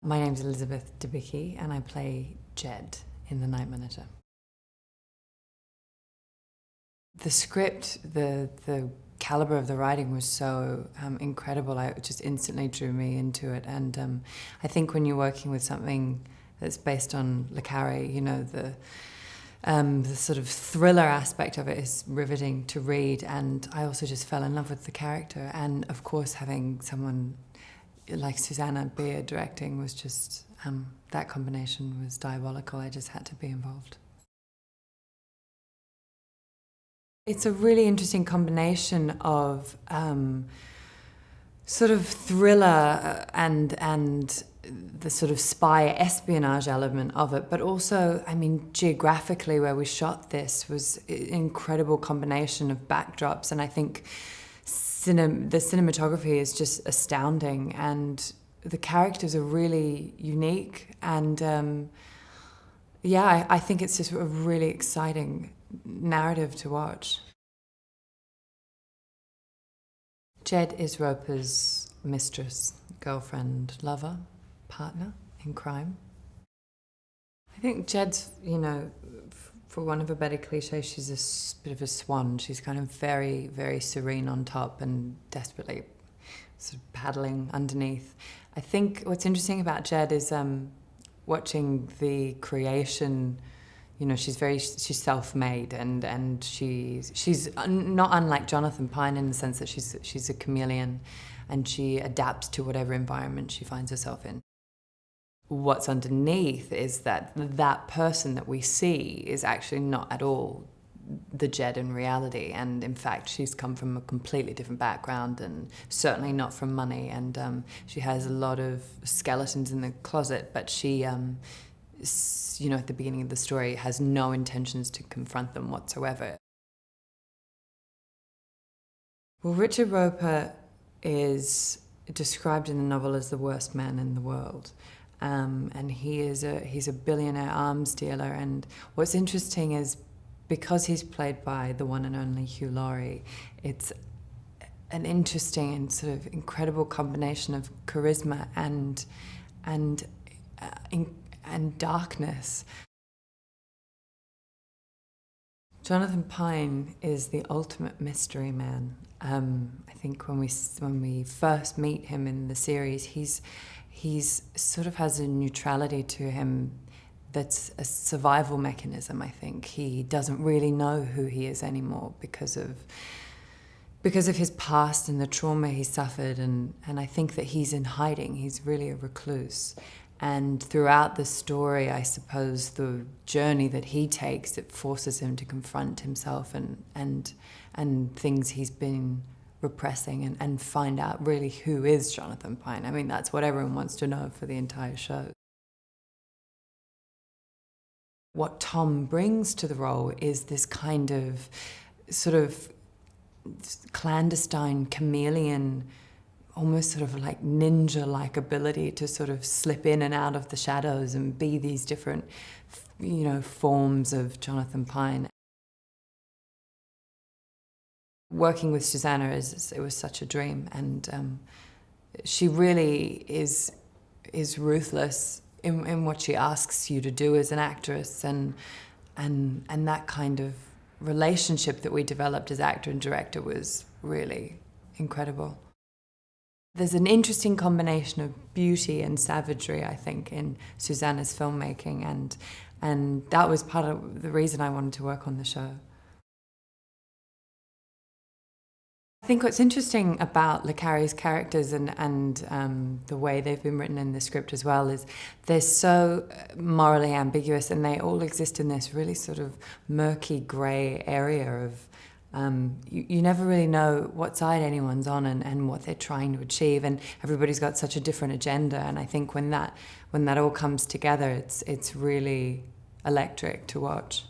My name's Elizabeth Debicki and I play Jed in The Night Manager. The script, the caliber of the writing was so incredible. It just instantly drew me into it. And I think when you're working with something that's based on Le Carré, you know, the sort of thriller aspect of it is riveting to read. And I also just fell in love with the character. And of course, having someone like Susanna Beer directing was just, that combination was diabolical. I just had to be involved. It's a really interesting combination of sort of thriller and the sort of spy espionage element of it, but also, I mean, geographically where we shot this was an incredible combination of backdrops, and I think the cinematography is just astounding, and the characters are really unique, and yeah, I think it's just a really exciting narrative to watch. Jed is Roper's mistress, girlfriend, lover, partner in crime. I think Jed's, you know, for want of a better cliche, she's a bit of a swan. She's kind of very, very serene on top and desperately sort of paddling underneath. I think what's interesting about Jed is watching the creation. You know, she's self-made, and she's not unlike Jonathan Pine in the sense that she's a chameleon, and she adapts to whatever environment she finds herself in. What's underneath is that person that we see is actually not at all the Jed in reality, and in fact she's come from a completely different background and certainly not from money, and she has a lot of skeletons in the closet, but she you know, at the beginning of the story, has no intentions to confront them whatsoever. Well, Richard Roper is described in the novel as the worst man in the world. And he's a billionaire arms dealer. And what's interesting is, because he's played by the one and only Hugh Lauri, it's an interesting and sort of incredible combination of charisma and darkness. Jonathan Pine is the ultimate mystery man. I think when we first meet him in the series, he's sort of has a neutrality to him that's a survival mechanism. I think he doesn't really know who he is anymore because of his past and the trauma he suffered, and I think that he's in hiding. He's really a recluse. And throughout the story, I suppose the journey that he takes, it forces him to confront himself and things he's been repressing, and find out really who is Jonathan Pine. I mean, that's what everyone wants to know for the entire show. What Tom brings to the role is this kind of sort of clandestine chameleon, almost sort of like ninja-like ability to sort of slip in and out of the shadows and be these different, you know, forms of Jonathan Pine. Working with Susanna, it was such a dream, and she really is ruthless in what she asks you to do as an actress, and that kind of relationship that we developed as actor and director was really incredible. There's an interesting combination of beauty and savagery, I think, in Susanna's filmmaking, and that was part of the reason I wanted to work on the show. I think what's interesting about Le Carré's characters and the way they've been written in the script as well is they're so morally ambiguous, and they all exist in this really sort of murky grey area of you never really know what side anyone's on and what they're trying to achieve, and everybody's got such a different agenda. And I think when that all comes together, it's really electric to watch.